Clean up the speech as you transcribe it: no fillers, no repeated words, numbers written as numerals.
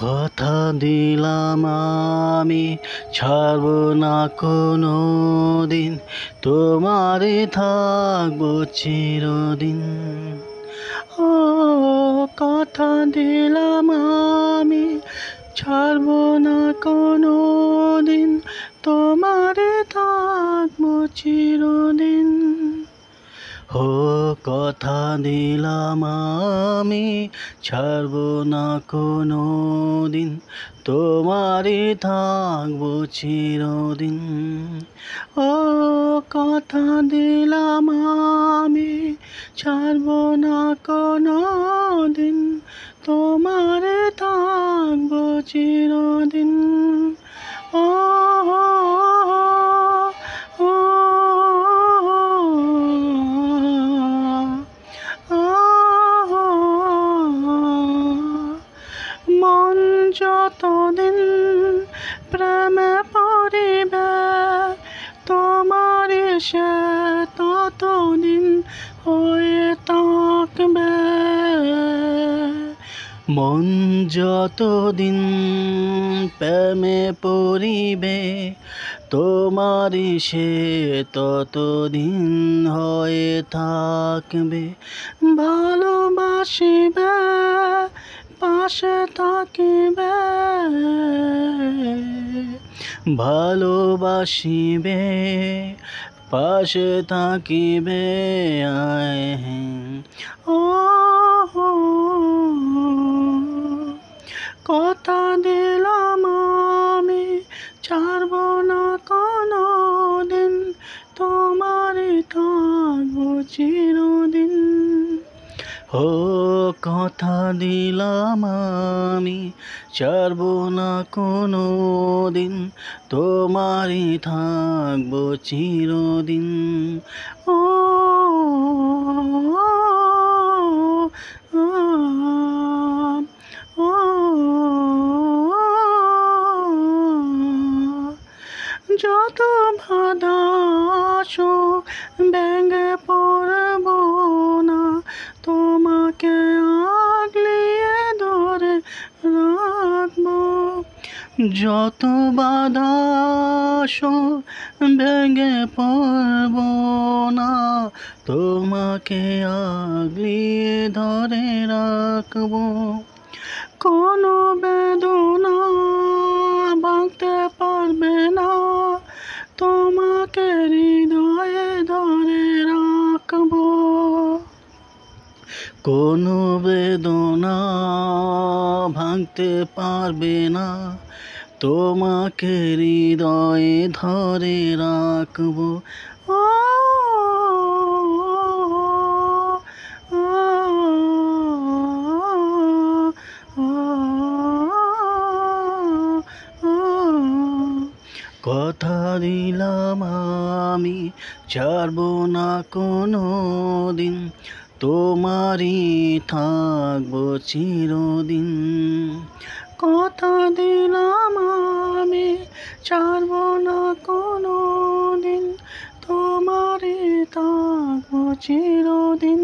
কথা দিলাম আমি ছাড়ব না কোনো দিন, তোমারে থাকবো চিরদিন। ও কথা দিলাম আমি ছাড়ব না কোনো দিন, তোমারে থাকবো চিরদিন। ও কথা দিলাম আমি ছাড়ব না কোনো দিন, তোমারই থাকবো চিরদিন। ও কথা দিলাম আমি ছাড়ব না কোনো দিন, তোমারে থাকবো চিরদিন। ও মন যতদিন প্রেমে পড়িবে, তোমার সে ততদিন হয়ে থাকবে। মন যতদিন প্রেমে পড়িবে, তোমার সে ততদিন হয়ে থাকবে। ভালোবাসিবে, পাশে থাকিবে, ভালোবাসিবে, পাশে থাকিবে। ও কথা দিলাম আমি ছাড়ব না কোনো দিন, তোমারই থাকবো চিরদিন। ও কথা দিলাম আমি ছাড়ব না কোনো দিন, তোমারই থাকবো চিরদিন। ও যত বাধা আসুক ভেঙে পড়ব না, তোমাকে আগলিয়ে ধরে রাখবো। যত বাধা আসুক ভেঙে পড়ব না, তোমাকে আগলিয়ে ধরে রাখবো। কোনো বেদনা ভাঙতে পারবে না, তোমাকে হৃদয়ে ধরে রাখবো। কোনো বেদনা ভাঙতে পারবে না, তোমাকে হৃদয়ে ধরে রাখবো। ও কথা দিলাম আমি ছাড়ব না কোনো দিন, তোমারই থাকবো চিরদিন। কথা দিলাম আমি ছাড়ব না কোনো দিন, তোমারই থাকবো চিরদিন।